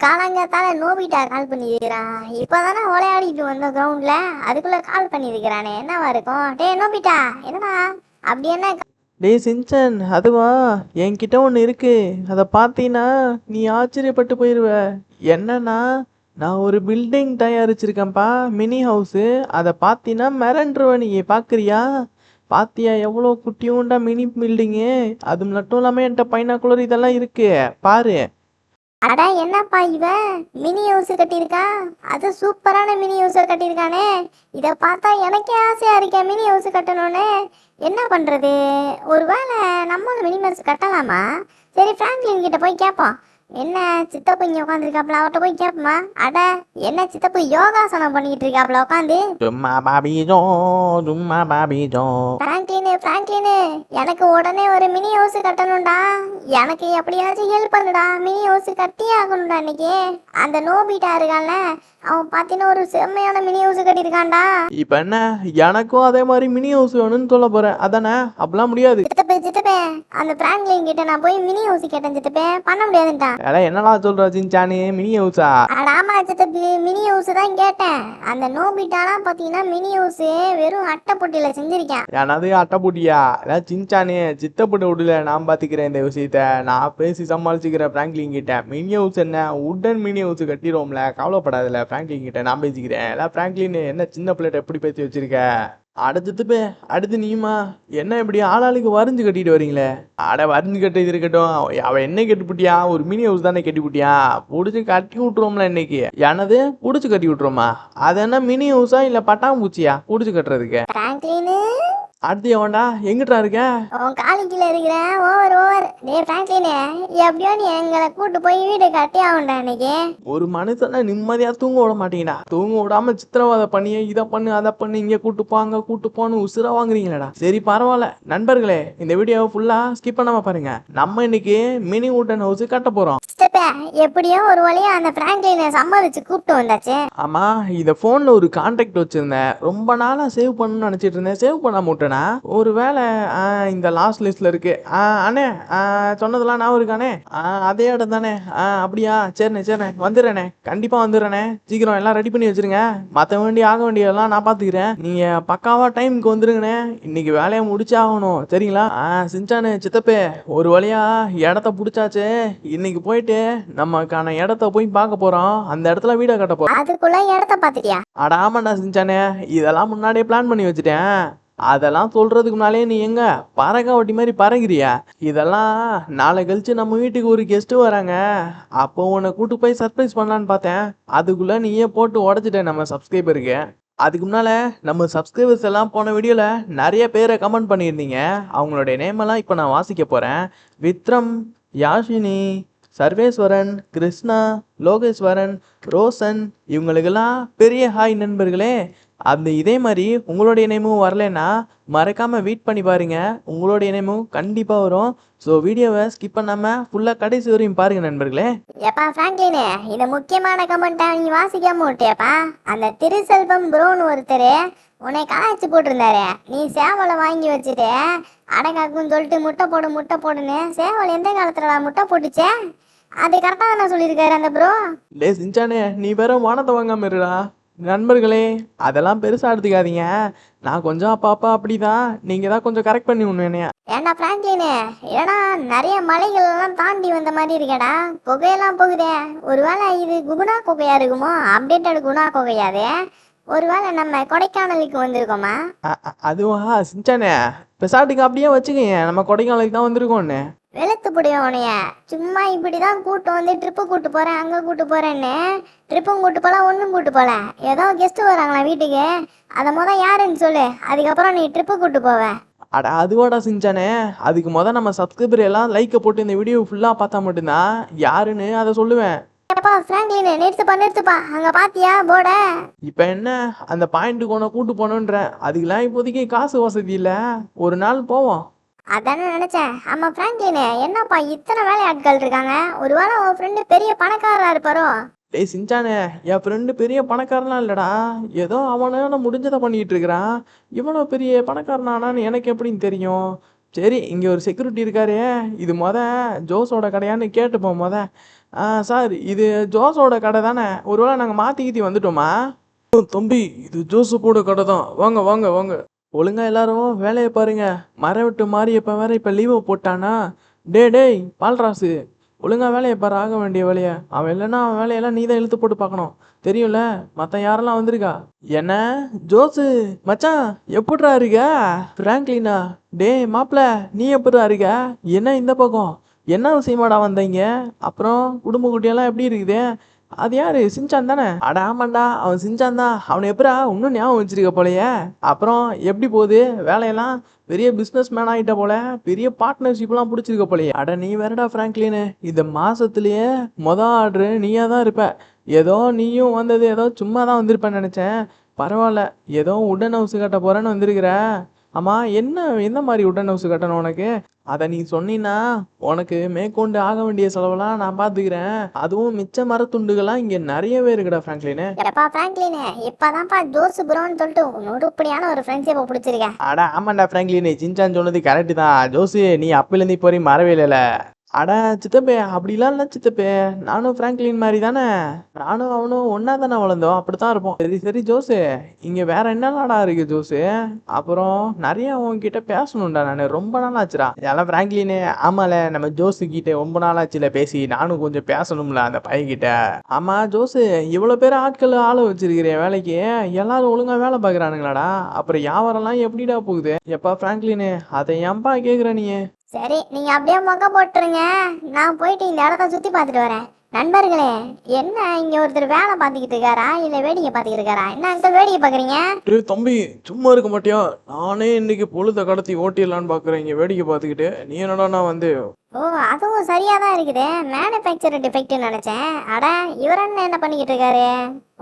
காலங்காத்தால நோபிட்டா கால் பண்ணியிருக்கிறான். இப்பதானே விளையாடிட்டு வந்த கிரவுண்ட்ல, அதுக்குள்ள கால் பண்ணியிருக்கிறானே, என்னவா இருக்கும்? டேய் நோபிட்டா, என்னடா அப்படி என்ன? டேய் சின்சன், அதுவா என்கிட்ட ஒன்று இருக்கு. அதை பார்த்தீங்கன்னா நீ ஆச்சரியப்பட்டு போயிடுவ. என்னன்னா, நான் ஒரு பில்டிங் தயாரிச்சிருக்கேன்ப்பா, மினி ஹவுஸு. அதை பார்த்தீங்கன்னா மிரண்டுருவ. நீ பார்க்குறியா? பாத்தியா எவ்வளோ குட்டியூண்டா மினி பில்டிங்கு? அது மட்டும் இல்லாமல் என்கிட்ட பைனாக்குலர் இதெல்லாம் இருக்கு, பாரு. அட என்னப்பா இவன் மினி ஹவுஸ் கட்டியிருக்கா? அது சூப்பரான மினி ஹவுஸ் கட்டியிருக்கானே. இதை பார்த்தா எனக்கே ஆசையா இருக்கேன் மினி ஹவுஸ் கட்டணும்னு. என்ன பண்றது? ஒருவேளை நம்மளும் மினி ஹவுஸ் கட்டலாமா? சரி ஃப்ராங்க்லின் கிட்ட போய் கேட்போம். என்ன சித்தப்பு இங்க உட்காந்துருக்காப்ல, அவர்கிட்ட போய் கேட்போமா? அட என்ன சித்தப்பு யோகாசனம் பண்ணிட்டு இருக்காப்ல உட்காந்து. சும்மா பாபிஜோ, சும்மா பாபிஜோ. ஃப்ராங்க்லின், எனக்கு உடனே ஒரு மினி ஹவுஸ் கட்டணும்டா. எனக்கு எப்படியாச்சும் ஹெல்ப் பண்ணுடா. மினி ஹவுஸ் கட்டியே ஆகணும்டா இன்னைக்கு. அந்த நோபிட்டா இருக்கான்ல, அவன் பார்த்தீங்கன்னா ஒரு செம்மையான மினி ஹவுஸ் கட்டியிருக்கான்டா. இப்போ என்ன, எனக்கும் அதே மாதிரி மினி ஹவுஸ் வேணும்னு சொல்ல போறேன், அதானே? அப்படிலாம் முடியாது சித்தப்பே, அந்த ஃப்ராங்க்லின் கிட்ட நான் போய் மினி ஹவுஸ் கேட்டேன் சித்தப்பே, பண்ண முடியாதுன்ட்டான். என்னடா சொல்ற சின்சானு, மினி ஹவுஸா? ஆமா சித்தப்பு, மினி ஹவுஸ் தான் கேட்டேன். அந்த நோபிட்டாலாம் பார்த்தீங்கன்னா மினி ஹவுஸ் வெறும் அட்டை பொட்டியில செஞ்சிருக்கேன். எனது அட்டை போட்டியா? அதான் சின்சானு, சித்தப்பட்டு விடல, நான் பார்த்துக்கிறேன் இந்த விஷயத்த. நான் பேசி சமாளிச்சுக்கிறேன் ஃப்ராங்க்லின் கிட்ட. மினி ஹவுஸ் என்ன, உடன் மினி ஹவுஸ் கட்டிடுவோம்ல, கவலைப்படாதுல. ஃப்ராங்க்லின் கிட்ட நான் பேசிக்கிறேன். எல்லாம் ஃப்ராங்க்லின் என்ன சின்ன பிள்ளைகிட்ட எப்படி பேசி வச்சிருக்க? அடுத்து அடுத்து நீமா என்ன இப்படி ஆளாளுக்கு வரைஞ்சு கட்டிட்டு வரீங்களே? அட வரைஞ்சு கட்டிட்டு இருக்கட்டும், அவன் என்ன கட்டிப்புட்டியா? ஒரு மினி ஹவுஸ் தானே கட்டிப்புட்டியா? பிடிச்சி கட்டி விட்டுருவோம்ல இன்னைக்கு. எனது பிடிச்சி கட்டி விட்டுருமா? அது என்ன மினி ஹவுஸா இல்லை பட்டாம்பூச்சியா பிடிச்சி கட்டுறதுக்கு? அடுத்து எவன்டா எங்கிட்டா இருக்க? உன் காலேஜில் இருக்கிறேன். ஓவர் டே ஃப்ராங்க்லின், எப்படியோ நீ எங்களை கூட்டு போய் வீடு கட்டி ஆகும்டா இன்னைக்கு. ஒரு மனுஷனை நிம்மதியா தூங்க விட மாட்டீங்கடா. தூங்க விடாம சித்திரவதை பண்ணியே, இதை பண்ணு அதை பண்ணு, இங்க கூட்டு போங்க கூட்டு போன்னு உசுர வாங்குறீங்களேடா. சரி பரவாயில்ல நண்பர்களே, இந்த வீடியோவை ஃபுல்லா ஸ்கிப் பண்ணாம பாருங்க. நம்ம இன்னைக்கு மினி உட்டன் ஹவுஸ் கட்ட போறோம். எப்படியோ ஒரு வழியா அந்த ஃப்ராங்க்லினை சம்மதிச்சு கூப்பிட்டு வந்தாச்சு. ஆமா, இத போன்ல ஒரு கான்டாக்ட் வச்சிருந்தேன். ரொம்ப நாளா சேவ் பண்ணணும்னு நினைச்சிட்டு இருந்தேன், சேவ் பண்ணாம விட்டேனா? ஒருவேளை இந்த லாஸ்ட் லிஸ்ட்ல இருக்கு. அண்ணே, சொன்னதெல்லாம் நான் இருக்கானே, அதே இடம் தானே? அப்படியா? சரிண்ணே வந்துடுறேனே, கண்டிப்பா வந்துடுறேனே. சீக்கிரம் எல்லாம் ரெடி பண்ணி வச்சிருங்க. மற்ற ஆக வேண்டியதெல்லாம் நான் பாத்துக்கிறேன். நீங்க பக்காவா டைமுக்கு வந்துருங்கண்ணே. இன்னைக்கு வேலையை முடிச்சாகணும், சரிங்களா? சின்சானு, சித்தப்பே, ஒரு வழியா இடத்த பிடிச்சாச்சு. இன்னைக்கு போயிட்டு நமக்கான இடத்த போய் பார்க்க போறோம். அந்த இடத்துல வீடை கட்ட போறோம். அதுக்குள்ள இடத்த பாத்துட்டியா? அட ஆமாண்டா சின்சானே, இதெல்லாம் முன்னாடியே பிளான் பண்ணி வச்சுட்டேன். அதெல்லாம் சொல்றதுக்கு முன்னாலே நீ எங்க பறக்க வட்டி மாதிரி பறங்குறியா? இதெல்லாம் நாளை கழிச்சு நம்ம வீட்டுக்கு ஒரு கெஸ்ட் வராங்க, அப்போ உன்னை கூட்டு போய் சர்ப்ரைஸ் பண்ணலான்னு பார்த்தேன். அதுக்குள்ள நீயே போட்டு உடச்சிட்டேன் நம்ம சப்ஸ்கிரைபருக்கு. அதுக்கு முன்னால நம்ம சப்ஸ்கிரைபர்ஸ் எல்லாம் போன வீடியோல நிறைய பேரை கமெண்ட் பண்ணியிருந்தீங்க. அவங்களுடைய நேம் எல்லாம் இப்போ நான் வாசிக்க போறேன். விக்ரம், யாஷினி, சர்வேஸ்வரன், கிருஷ்ணா, லோகேஸ்வரன், ரோசன், இவங்களுக்கெல்லாம் பெரிய ஹாய் நண்பர்களே. இதே மாதிரி உங்களுடைய நேமும் வரலன்னா மறக்காம வெயிட் பண்ணி பாருங்க, உங்களுடைய நேமும் கண்டிப்பா வரும். ஸோ வீடியோவை ஸ்கிப் பண்ணாம ஃபுல்லா கடைசி வரையும் பாருங்க நண்பர்களே. ஏப்பா ஃப்ராங்க்லின், இந்த முக்கியமான கமெண்ட்டை நீ வாசிக்காம விட்டியப்பா. அந்த திருசெல்வம் ப்ரோன்னு ஒருத்தர் உன்னை கலாய்ச்சி போட்டிருந்தாரு. நீ சேவலை வாங்கி வச்சுட்டு அடங்காக்குன்னு சொல்லிட்டு முட்டை போடுன்னு. சேவல் எந்த காலத்துல முட்டை போட்டுச்சே? அது கரெக்டாக தானே சொல்லியிருக்காரு அந்த ப்ரோ. டே சின்சானே, நீ வேற வானத்தை வாங்காம இருடா. நண்பர்களே, அதெல்லாம் பெருசா எடுத்துக்காதீங்க. நான் கொஞ்சம் அப்பா அப்படிதான், நீங்க தான் கொஞ்சம் கரெக்ட் பண்ணி விடணும். ஏண்டா ஃப்ராங்க்லின், ஏன்னா நிறைய மலைகள் எல்லாம் தாண்டி வந்த மாதிரி இருக்கேடா. புகையெல்லாம் போகுதே, ஒருவேளை இது குணா குகையா இருக்குமோ? அப்டேட்டட் குணா குகையாது? ஒருவேளை நம்ம கொடைக்கானலுக்கு வந்திருக்கோமா? அதுவா சின்சானே, பெசாட்டுக்கு அப்படியே வச்சுக்கங்க, நம்ம கொடைக்கானலுக்கு தான் வந்திருக்கோன்னு. வெளுத்து புடியோனைய சும்மா இப்படிதான் கூட்டு வந்து ட்ரிப்பு கூட்டு போறேன் அங்க கூட்டு போறேன்னு. ட்ரிப்பும் கூட்டு போல, ஒன்றும் கூட்டு போல. ஏதோ கெஸ்ட் வராங்களா வீட்டுக்கு, அதை யாருன்னு சொல்லு, அதுக்கப்புறம் நீ ட்ரிப்பு கூட்டு போவ. அட அதுவாடா சின்சானே, அதுக்கு நம்ம சப்ஸ்கிரைபர் எல்லாம் லைக்கை போட்டு இந்த வீடியோ ஃபுல்லா பார்த்தா மட்டும்தான் யாருன்னு அதை சொல்லுவேன். ஃப்ராங்க்லின், நிறுத்துப்பா, அங்க பாத்தியா போட? இப்ப என்ன, அந்த பாயிண்ட்டுக்கு உன கூட்டு போனோன்ற, அதுக்கெல்லாம் இப்போதைக்கு காசு வசதி இல்ல, ஒரு நாள் போவோம். அதானே நினைச்சேன். ஆமா ஃப்ராங்க்லின், என்னப்பா இத்தனை வேலையாட்கள் இருக்காங்க? ஒருவேளை உன் ஃப்ரெண்டு பெரிய பணக்காரரா இருப்பாரோ? டேய் சின்சானே, என் ஃப்ரெண்டு பெரிய பணக்காரனா இல்லடா, ஏதோ அவனால முடிஞ்சதை பண்ணிட்டு இருக்கிறான். இவ்வளவு பெரிய பணக்காரனானான்னு எனக்கு எப்படின்னு தெரியும்? சரி, இங்க ஒரு செக்யூரிட்டி இருக்காரு, இது ஜோஸோட கடையான்னு கேட்டுப்போம். சார் இது ஜோஸோட கடை தானே? ஒருவேளை நாங்கள் மாற்றி வந்துட்டோமா? தம்பி, இது ஜோசப்போட கடை தான். வாங்க வாங்க வாங்க. ஒழுங்கா எல்லாரும் வேலையை பாருங்க. மரம் விட்டு மாரியப்ப வேற இப்போ லீவை போட்டானா? டேய் பால்ராசு, ஒழுங்கா வேலையை பாரு, ஆக வேண்டிய வேலையை. அவன் இல்லைன்னா அவன் வேலையெல்லாம் நீ தான் இழுத்து போட்டு பார்க்கணும். தெரியும்ல, மற்ற யாரெல்லாம் வந்திருக்கா? என்ன ஜோசு மச்சான், எப்படிரா இருக்க? ஃப்ராங்க்லினா, டேய் மாப்பிள்ள, நீ எப்படிரா இருக்க? என்ன இந்த பக்கம் என்ன விஷயமாடா வந்தீங்க? அப்புறம் குடும்ப குட்டியெல்லாம் எப்படி இருக்குது? அது யாரு, சின்சான் தானே? அட ஆமாண்டா, அவன் சின்சான் தான். அவனை எப்படா இன்னும் ஞாபகம் வச்சிருக்க போலயே? அப்புறம் எப்படி போகுது வேலையெல்லாம்? பெரிய பிஸ்னஸ் மேன் ஆகிட்ட போல, பெரிய பார்ட்னர்ஷிப்லாம் பிடிச்சிருக்க போலயே. அட நீ வேறடா ஃப்ராங்க்லின், இந்த மாசத்துலயே ஆர்டரு நீயா தான் இருப்ப. ஏதோ நீயும் வந்தது ஏதோ சும்மா தான் வந்திருப்பேன்னு நினைச்சேன். பரவாயில்ல, ஏதோ உடன் ஹவுஸ் கட்ட போறேன்னு வந்திருக்கிற. ஆமா, எந்த மாதிரி உடன் ஹவுஸ் கட்டணும் உனக்கு? அதை நீ சொன்னீன்னா உனக்கு மேற்கொண்டு ஆக வேண்டிய செலவெல்லாம் நான் பாத்துக்கிறேன். அதுவும் மிச்ச மரத்துண்டுகள்லாம் இங்க நிறையவே இருக்குடா ஃப்ராங்க்லினு. எப்பா பிராங்க்லின், இப்பதான்ப்பா ஜோஸ் ப்ரோன்னு சொல்லிட்டு உருப்படியான ஒரு ஃப்ரெண்ட்ஷிப்பை பிடிச்சிருக்கேன். அட ஆமாண்டா ஃப்ராங்க்லின், சின்சான் சொன்னது கரெக்டு தான். ஜோசு, நீ அப்பிலேருந்து இப்போ வரையும் மறவே இல்லைல. அட சித்தப்பே, அப்படிலாம் இல்லை சித்தப்பே. நானும் ஃப்ராங்க்லின் மாதிரி தானே. நானும் அவனும் ஒன்னா தானே வளர்ந்தோம், அப்படித்தான் இருப்போம். சரி சரி ஜோசு, இங்க வேற என்னடா இருக்கு ஜோசு? அப்புறம் நிறைய உன்கிட்ட பேசணும்டா. நான் ரொம்ப நாள் ஆச்சுடா. இதெல்லாம் ஃப்ராங்க்லினு. ஆமால, நம்ம ஜோசு கிட்ட ரொம்ப நாள் ஆச்சுல பேசி. நானும் கொஞ்சம் பேசணும்ல அந்த பையன்கிட்ட. ஆமா ஜோசு, இவ்வளவு பேர் ஆளை வச்சிருக்கிறேன் வேலைக்கு. எல்லாரும் ஒழுங்கா வேலை பாக்குறானுங்களாடா? அப்புறம் வியாபாரம்லாம் எப்படிடா போகுது? எப்பா ஃப்ராங்க்லினு, அதை ஏன்பா கேக்குற நீ? சரி, நீங்க அப்படியே மொக்க போட்டுருங்க. நான் போயிட்டு இந்த இடத்த சுத்தி பார்த்துட்டு வரேன். நண்பர்களே, என்ன இங்க ஒருத்தர் வேலை பார்த்துக்கிட்டு இருக்காரா இல்ல வேடிக்கை பார்த்துக்கிட்டு இருக்காரா? என்ன அங்க வேடிக்கை பாக்குறீங்க? டேய் தம்பி, சும்மா இருக்க மாட்டியா? நானே இன்னைக்கு பொழுத கடத்தி ஓட்டிடலான்னு பாக்குறேன் இங்க வேடிக்கை பார்த்துக்கிட்டு. நீ என்னடா நான் வந்து? ஓ, அதுவும் சரியா தான் இருக்குது. மேனுஃபேக்சர் டிஃபெக்ட் நினைச்சேன். அட, இவர் என்ன பண்ணிக்கிட்டு இருக்காரு?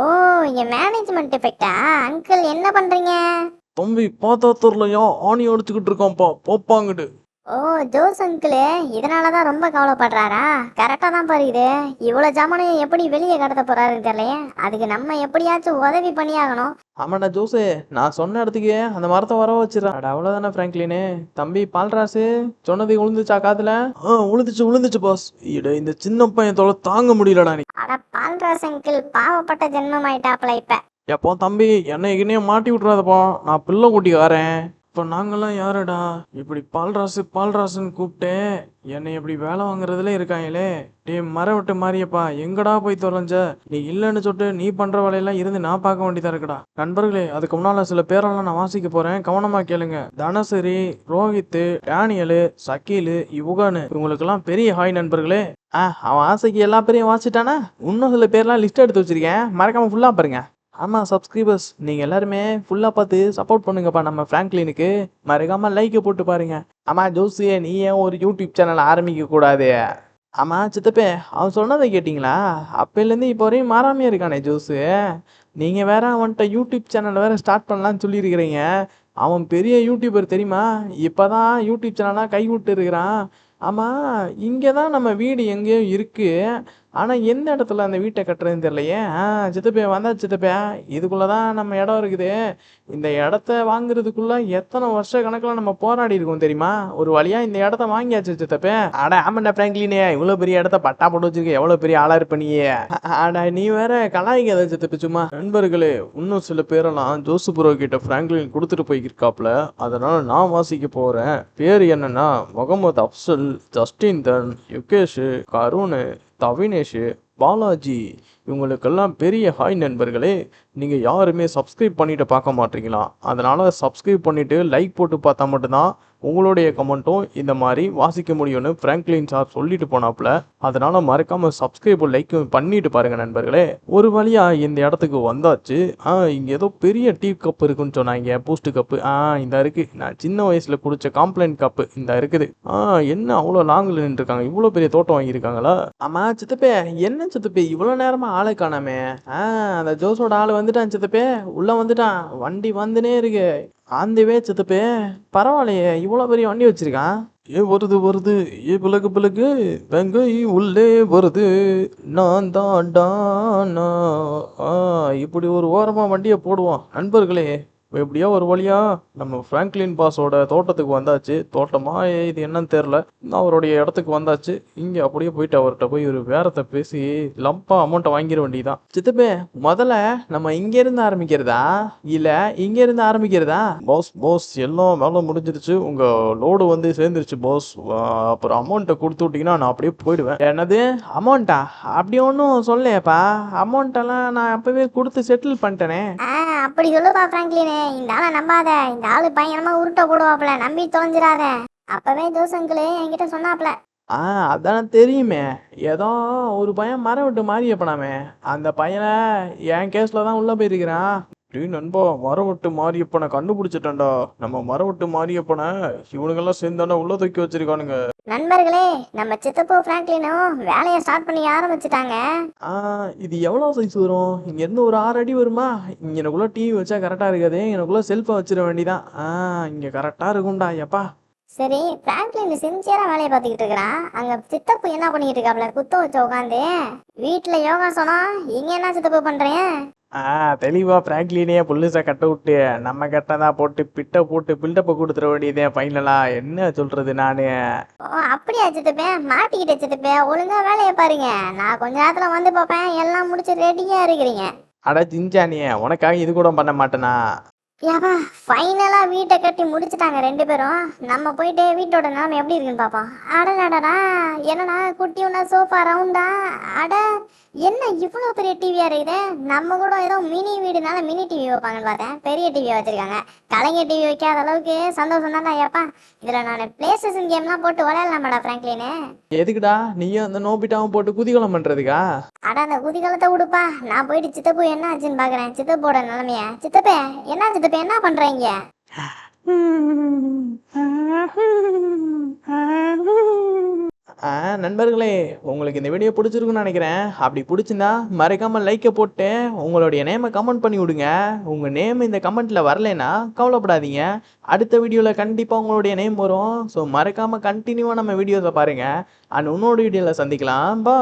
ஓ, இங்க மேனேஜ்மெண்ட் டிஃபெக்டா? அங்கிள் என்ன பண்றீங்க? தம்பி பார்த்தா தெரியலையா? ஆணி அடிச்சுக்கிட்டு இருக்கான்ப்பா, போப்பாங்கிட்டு. ஓ, ஜோஸ் அங்கிள் இதனாலதான் ரொம்ப கவலைப்படுறாரா? கரெக்டா தான் பாருது. இவ்வளவு ஜாமானையும் எப்படி வெளியே கடத்த போறாருன்னு தெரியலையே. அதுக்கு நம்ம எப்படியாச்சும் உதவி பண்ணியாகணும். ஆமாண்டா ஜோசு, நான் சொன்ன இடத்துக்கு அந்த மரத்தை வர வச்சிடறேன். அட அவ்வளவுதானே ஃப்ராங்க்லினு. தம்பி பால்ராசு, சொன்னது உளுந்துச்சா காதுல? உளுந்துச்சு பாஸ். இந்த சின்ன பையன் தொலை தாங்க முடியலடா நீ. அட பால்ராஸ் அங்கிள் பாவப்பட்ட ஜென்மம் ஆயிட்டாப்ல இப்ப. எப்போ தம்பி, என்னை இங்கேயும் மாட்டி விட்றாதப்பா. நான் பிள்ளை கூட்டிக்காரேன். இப்போ நாங்கெல்லாம் யாரடா இப்படி பால்ராசுன்னு கூப்பிட்டு என்னை இப்படி வேலை வாங்குறதுல இருக்காங்களே? டே மரம் விட்டு மாறியப்பா, எங்கடா போய் தொலைஞ்ச? நீ இல்லைன்னு சொல்லிட்டு நீ பண்ற வேலையெல்லாம் இருந்து நான் பார்க்க வேண்டியதா இருக்குடா. நண்பர்களே, அதுக்கு முன்னால சில பேரெல்லாம் நான் வாசிக்க போறேன், கவனமா கேளுங்க. தனசரி, ரோஹித், டேனியலு, சக்கீலு, யுகானு, இவங்களுக்கெல்லாம் பெரிய ஹாய் நண்பர்களே. அவன் ஆசைக்கு எல்லா பேரையும் வாசிட்டானா? இன்னும் சில பேர்லாம் லிஸ்ட் எடுத்து வச்சிருக்கேன், மறக்காம ஃபுல்லா பாருங்க. ஆமாம் சப்ஸ்கிரைபர்ஸ், நீங்கள் எல்லாருமே ஃபுல்லாக பார்த்து சப்போர்ட் பண்ணுங்கப்பா நம்ம ஃப்ராங்க்லினுக்கு. மறக்காமல் லைக்கை போட்டு பாருங்க. ஆமாம் ஜோஸு, நீ ஏன் ஒரு யூடியூப் சேனல் ஆரம்பிக்க கூடாது? ஆமாம் சித்தப்பே, அவன் சொன்னதை கேட்டிங்களா? அப்போலேருந்து இப்போ வரையும் மாறாமையே இருக்கானே ஜோஸு. நீங்கள் வேற அவன்கிட்ட யூடியூப் சேனல் வேற ஸ்டார்ட் பண்ணலான்னு சொல்லியிருக்கிறீங்க. அவன் பெரிய யூடியூபர் தெரியுமா? இப்போ தான் யூடியூப் சேனலாக கை விட்டு இருக்கிறான். ஆமாம், இங்கே தான் நம்ம வீடு எங்கேயோ இருக்குது. ஆனால் எந்த இடத்துல அந்த வீட்டை கட்டுறதுன்னு தெரியலையே. சித்தப்பே வந்தா சித்தப்பே, இதுக்குள்ளே தான் நம்ம இடம் இருக்குது. இந்த இடத்த வாங்குறதுக்குள்ள எத்தனை வருஷ கணக்கில் நம்ம போராடி இருக்கோம் தெரியுமா? ஒரு வழியாக இந்த இடத்த வாங்கியாச்சு சித்தப்பே. அட ஆமாண்டா ஃப்ராங்க்லினே, இவ்வளோ பெரிய இடத்த பட்டா போட்டு வச்சிருக்க, எவ்வளோ பெரிய ஆளாக இருப்ப நீ. அட நீ வேற கலாய்க்காத சித்தப்பே சும்மா. நண்பர்களே, இன்னும் சில பேரெல்லாம் ஜோசு ப்ரோ கிட்ட ஃப்ராங்க்லின் கொடுத்துட்டு போயிருக்காப்ல. அதனால் நான் வாசிக்க போகிறேன். பேர் என்னன்னா முகமது அப்சல், ஜஸ்டின் தன், யுகேஷ், கருண், தவினேஷ், பாலாஜி, இவங்களுக்கெல்லாம் பெரிய ஹாய் நண்பர்களே. நீங்கள் யாருமே சப்ஸ்கிரைப் பண்ணிட்டு பார்க்க மாட்டீங்களா? அதனால் சப்ஸ்கிரைப் பண்ணிவிட்டு லைக் போட்டு பார்த்தா மட்டும்தான் உங்களுடைய கமெண்ட்டும் இந்த மாதிரி வாசிக்க முடியும்னு ஃப்ராங்க்லின் சார் சொல்லிட்டு போனாப்புல. அதனால் மறக்காமல் சப்ஸ்கிரைப் லைக்கும் பண்ணிட்டு பாருங்கள் நண்பர்களே. ஒரு வழியாக இந்த இடத்துக்கு வந்தாச்சு. இங்கே ஏதோ பெரிய டீ கப் இருக்குன்னு சொன்னாங்க, பூஸ்ட் கப்பு. இந்த இருக்குது, நான் சின்ன வயசில் குடித்த காம்ப்ளைண்ட் கப்பு இந்த இருக்குது. என்ன அவ்வளோ லாங்கில் நின்றுருக்காங்க? இவ்வளோ பெரிய தோட்டம் வாங்கியிருக்காங்களா? ஆமாம் சித்தப்பே, என்ன சித்தப்பே இவ்வளோ நேரமாக ஆளை காணாமே? அந்த ஜோஸோட ஆள் வந்துட்டான் சித்தப்பே, உள்ளே வந்துட்டான். வண்டி வந்துனே இருக்கு. ஆந்தவே சித்தப்பே, பரவாயில்லையே, இவ்வளோ பெரிய வண்டி வச்சிருக்கான். வருது பிளக்கு வெங்கை உள்ளே வருது, நான் தான் டானா. இப்படி ஒரு ஓரமாக வண்டியை போடுவோம் நண்பர்களே. எப்படியோ ஒரு வழியா நம்ம ஃப்ராங்க்லின் பாஸோட தோட்டத்துக்கு வந்தாச்சு. தோட்டமா இது என்னன்னு தெரில. அவருடைய இடத்துக்கு வந்தாச்சு. இங்கே அப்படியே போயிட்டு அவர்கிட்ட போய் ஒரு பேரத்தை பேசி லம்பா அமௌண்ட்டை வாங்கிட வேண்டியதான். சித்தப்பே, முதல்ல நம்ம இங்கேருந்து ஆரம்பிக்கிறதா இல்லை இங்கேருந்து ஆரம்பிக்கிறதா? பாஸ் பாஸ் எல்லாம் வேலை முடிஞ்சிருச்சு. உங்கள் லோடு வந்து சேர்ந்துருச்சு பாஸ். அப்புறம் அமௌண்ட்டை கொடுத்து விட்டீங்கன்னா நான் அப்படியே போயிடுவேன். என்னது அமௌண்ட்டா? அப்படி ஒன்றும் சொல்லலையேப்பா. அமௌண்ட்டெல்லாம் நான் அப்போவே கொடுத்து செட்டில் பண்ணிட்டேனே. அப்படி சொல்லுப்பா ஃப்ராங்க்லினே. இந்த ஆளை நம்பாத. இந்த ஆளு பயங்கரமா உருட்ட போடுவாப்ல, நம்பி தொலைஞ்சிடாத. அப்பவே ஜோசங்களே என்கிட்ட சொன்னாப்ல. அதானே தெரியுமே. ஏதோ ஒரு பையன் மரம் விட்டு மாரியப்பனாமே, அந்த பையனை என் கேஸில் தான் உள்ளே போயிருக்கிறான். டேய் நண்பா, மரம் விட்டு மாரியப்பனை கண்டுபிடிச்சிட்டேன்டா. நம்ம மரம் விட்டு மாரியப்பனை இவனுங்கெல்லாம் சேர்ந்தாண்டா உள்ள தூக்கி வச்சிருக்கானுங்க. நண்பர்களே, நம்ம சித்தப்பு ஃப்ராங்க்லினும் வேலையை ஸ்டார்ட் பண்ணி ஆரம்பிச்சுட்டாங்க. இது எவ்வளோ சைஸ் வரும்? இங்கேருந்து ஒரு 6 அடி வருமா? இங்கே எனக்குள்ள டிவி வச்சா கரெக்டாக இருக்காது. எனக்குள்ள செல்ஃபை வச்சிட வேண்டிதான். இங்கே கரெக்டாக இருக்கும்டா. எப்பா சரி, ஃப்ராங்க்லின் சின்சியரா வேலையை பார்த்துக்கிட்டு இருக்கிறான். அங்க சித்தப்பு என்ன பண்ணிக்கிட்டு இருக்காப்ல, குத்த வச்சு உட்காந்து வீட்டுல யோகாசனம். இங்க என்ன சித்தப்பு பண்றேன்? தெளிவா பிராங்க்லினே புல்லுசை கட்ட விட்டு நம்ம கட்டதா போட்டு பிட்ட போட்டு பில்டப்பை கொடுத்துட வேண்டியதே ஃபைனலா. என்ன சொல்றது நானு? ஓ அப்படியா சித்தப்பே, மாட்டிக்கிட்ட சித்தப்பே. ஒழுங்கா வேலையை பாருங்க. நான் கொஞ்ச நேரத்துல வந்து பார்ப்பேன். எல்லாம் முடிச்சு ரெடியா இருக்கிறீங்க. அட ஜிஞ்சானியே, உனக்காக இது கூட பண்ண மாட்டேனா? ஏப்பா, ஃபைனலா வீட்டை கட்டி முடிச்சுட்டாங்க 2 பேரும். நம்ம போயிட்டு வீட்டோட நிலைமை எப்படி இருக்குன்னு பார்ப்போம். அடடா, என்னடா குட்டி ஒன்றா சோஃபா ரவுண்டா? அட என்ன இவ்வளோ பெரிய டிவியா இருக்குது? நம்ம கூட ஏதோ மினி வீடுனால மினி டிவி வைப்பாங்கன்னு பார்த்தேன். பெரிய டிவியை வச்சிருக்காங்க. கலைஞர் டிவி வைக்காத அளவுக்கு சந்தோஷம் தான்டா. ஏப்பா, இதில் நான் பிளே ஸ்டேஷன் கேம்லாம் போட்டு விளையாடலாமாடா ஃப்ராங்க்லினு? எதுக்குடா நீயும் அந்த நோபிட்டாவும் போட்டு குதிகலம் பண்றதுக்கா? அட அந்த குதிகாலத்தை விடுப்பா. நான் போயிட்டு சித்தப்பு என்ன ஆச்சுன்னு பார்க்குறேன். சித்தப்போட நிலைமைய. சித்தப்பே என்ன சித்தப்பே, என்ன பண்ணுறீங்க? நண்பர்களே, உங்களுக்கு இந்த வீடியோ பிடிச்சிருக்குன்னு நினைக்கிறேன். அப்படி பிடிச்சிருந்தா மறக்காம லைக்கை போட்டு உங்களுடைய நேமை கமெண்ட் பண்ணி விடுங்க. உங்க நேம் இந்த கமெண்ட்ல வரலைன்னா கவலைப்படாதீங்க. அடுத்த வீடியோல கண்டிப்பா உங்களுடைய நேம் வரும். ஸோ மறக்காம கண்டினியூவா நம்ம வீடியோஸை பாருங்க. அண்ட் இன்னொரு வீடியோல சந்திக்கலாம். பா